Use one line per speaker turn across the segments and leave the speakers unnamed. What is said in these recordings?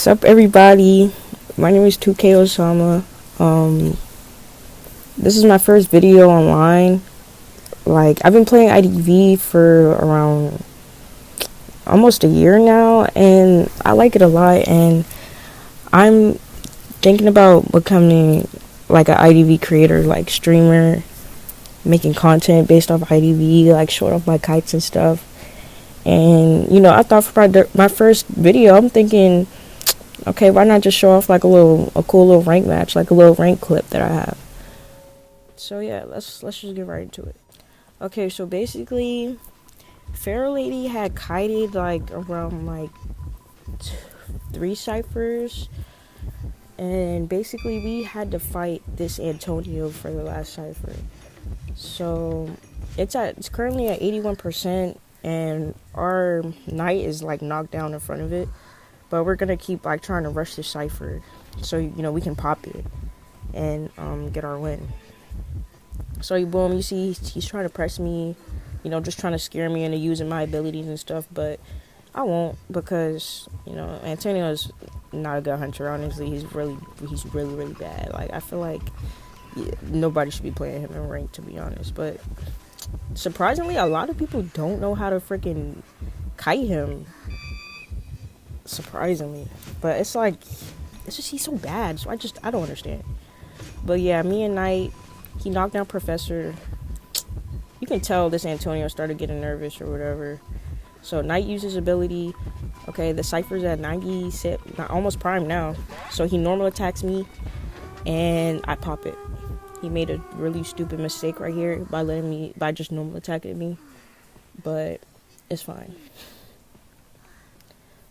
Sup everybody, my name is 2K Osama. Um, this is my first video online. Like, I've been playing IDV for around almost a year now, and I like it a lot, and I'm thinking about becoming like an IDV creator, like streamer, making content based off IDV, like showing off my kites and stuff. And, I thought for my first video, I'm thinking, okay, why not just show off like a cool little rank match, like a little rank clip that I have. So yeah, let's just get right into it. Okay, so basically, Pharaoh Lady had kited like around like 3 ciphers, and basically we had to fight this Antonio for the last cipher. So it's currently at 81%, and our knight is like knocked down in front of it. But we're gonna keep like trying to rush this cipher, so we can pop it and get our win. So boom, you see he's trying to press me, just trying to scare me into using my abilities and stuff. But I won't, because Antonio is not a good hunter. Honestly, he's really bad. Like, I feel like nobody should be playing him in rank, to be honest. But surprisingly, a lot of people don't know how to freaking kite him. Surprisingly, but it's just he's so bad, so I don't understand. But yeah, me and Knight, he knocked down Professor. You can tell this Antonio started getting nervous or whatever. So Knight uses ability. Okay, the cipher's at 90, almost prime now. So he normal attacks me, and I pop it. He made a really stupid mistake right here by just normal attacking me, but it's fine.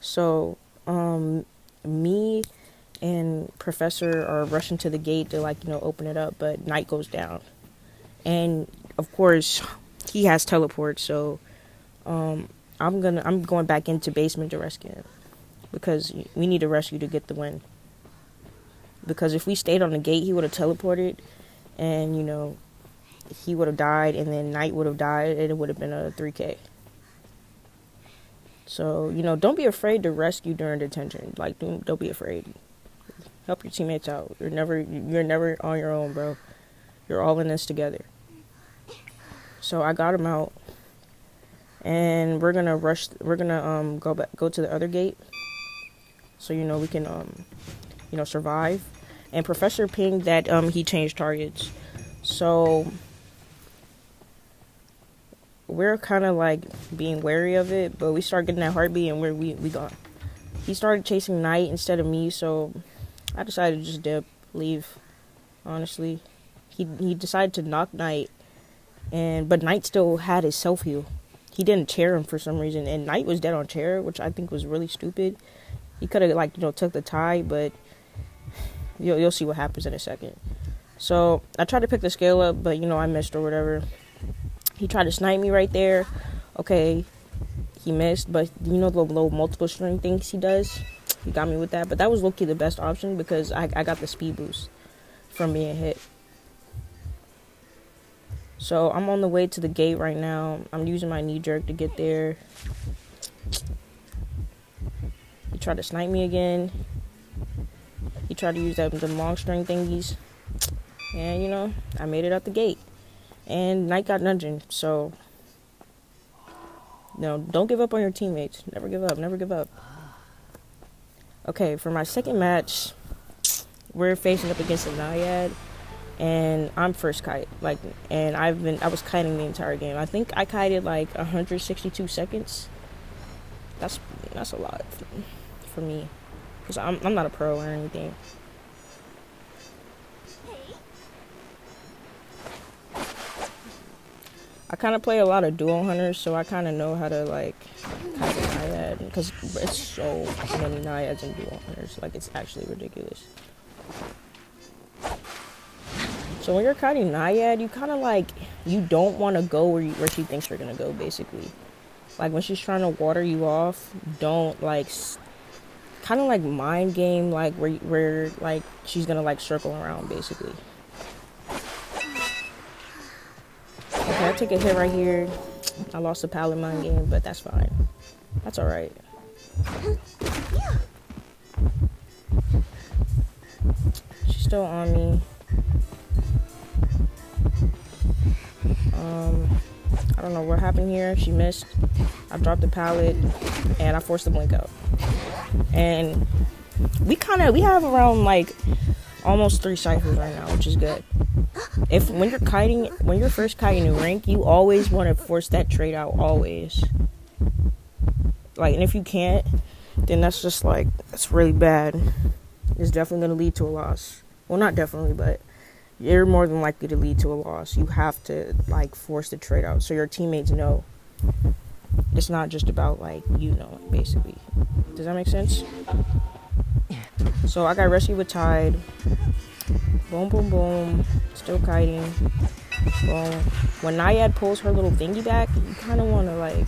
So, me and Professor are rushing to the gate to open it up, but Knight goes down. And of course, he has teleport, so I'm going back into basement to rescue him, because we need to rescue to get the win. Because if we stayed on the gate, he would have teleported, and he would have died, and then Knight would have died, and it would have been a 3K. So, don't be afraid to rescue during detention. Like, don't be afraid. Help your teammates out. You're never on your own, bro. You're all in this together. So I got him out, and we're gonna rush. We're gonna go to the other gate, so we can survive. And Professor pinged that he changed targets, so we're kind of like being wary of it, but we start getting that heartbeat, and we gone. He started chasing Knight instead of me, so I decided to just leave. Honestly, he decided to knock Knight, but Knight still had his self heal. He didn't chair him for some reason, and Knight was dead on chair, which I think was really stupid. He could have took the tie, but you'll see what happens in a second. So I tried to pick the scale up, but I missed or whatever. He tried to snipe me right there. Okay, he missed, but the little multiple string things he does? He got me with that, but that was low-key the best option, because I got the speed boost from being hit. So I'm on the way to the gate right now. I'm using my knee jerk to get there. He tried to snipe me again. He tried to use the long string thingies. And, I made it out the gate. And Knight got dungeon, so don't give up on your teammates. Never give up. Okay, for my second match, we're facing up against a Naiad, and I'm first kite. And I was kiting the entire game. I think I kited 162 seconds. That's a lot for me, because I'm not a pro or anything. I kind of play a lot of duo hunters, so I kind of know how to kite a Naiad, because it's so many Naiads and duo hunters. It's actually ridiculous. So when you're kiting Naiad, you kind of you don't want to go where she thinks you're gonna go, basically. When she's trying to water you off, don't kind of mind game where she's gonna circle around, basically. Okay, I took a hit right here. I lost the pallet mine game, but that's fine. That's alright. still on me. I don't know what happened here. She missed. I dropped the pallet and I forced the blink out. And we have around like almost 3 ciphers right now, which is good. When you're first kiting a rank, you always want to force that trade out, always. Like, and if you can't, then that's just like, that's really bad. It's definitely going to lead to a loss. Well, not definitely, but you're more than likely to lead to a loss. You have to like force the trade out so your teammates know. It's not just about like, basically. Does that make sense? So I got rescued with Tide. Boom, boom, boom. Still kiting. Boom. When Naiad pulls her little thingy back, you kind of want to like...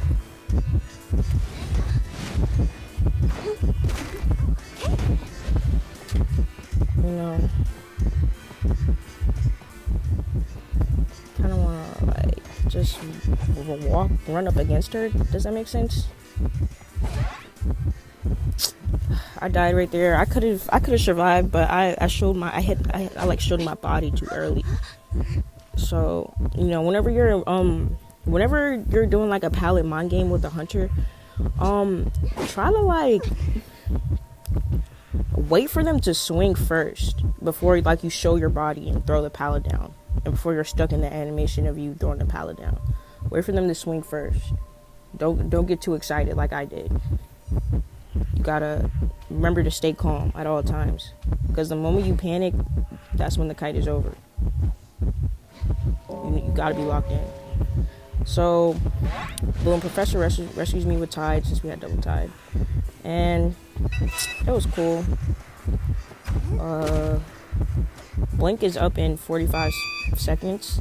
kind of want to like just run up against her. Does that make sense? I died right there. I could have survived, but I showed my body too early. So, whenever you're doing like a pallet mind game with a hunter, try to like wait for them to swing first before like you show your body and throw the pallet down, and before you're stuck in the animation of you throwing the pallet down. Wait for them to swing first. Don't get too excited like I did. You gotta remember to stay calm at all times, because the moment you panic, that's when the kite is over. You gotta be locked in. So, boom, Professor rescues me with Tide, since we had double Tide, and it was cool. Blink is up in 45 seconds,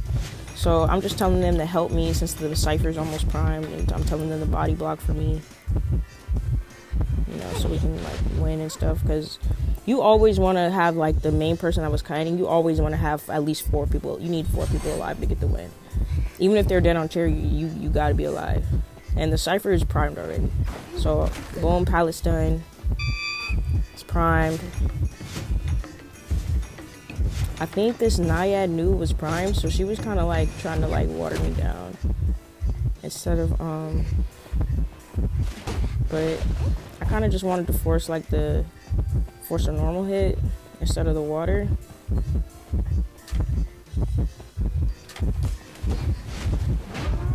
so I'm just telling them to help me since the cipher's almost primed, and I'm telling them to body block for me, so we can like win and stuff, because you always want to have like the main person that was kiting, you always want to have at least 4 people. You need 4 people alive to get the win. Even if they're dead on chair, you gotta be alive. And the cipher is primed already. So boom, pallet's done. It's primed. I think this Naiad knew it was primed, so she was kind of like trying to like water me down instead of but I kind of just wanted to force a normal hit instead of the water.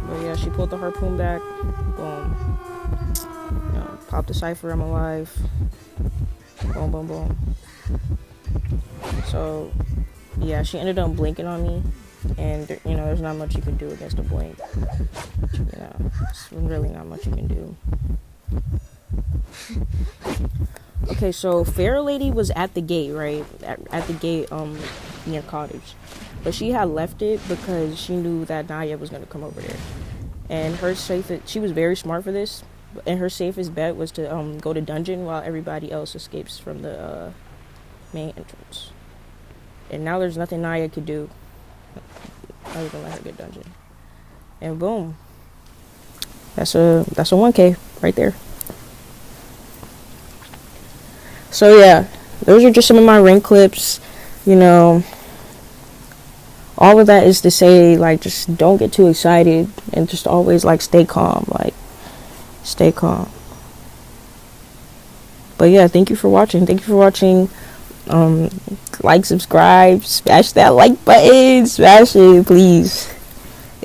But yeah, she pulled the harpoon back. Boom. Pop the cipher, I'm alive. Boom, boom, boom. So yeah, she ended up blinking on me, and there's not much you can do against a blink. There's really not much you can do. Okay, so Fair Lady was at the gate, right? At the gate, near cottage. But she had left it because she knew that Naya was going to come over there. And she was very smart for this. And her safest bet was to go to dungeon while everybody else escapes from the main entrance. And now there's nothing Naya could do other than let her get dungeon. And boom. That's a 1K right there. So yeah, those are just some of my rank clips. All of that is to say, like, just don't get too excited and just always like stay calm. Like, stay calm. But yeah, thank you for watching. Like, subscribe, smash that like button, smash it, please.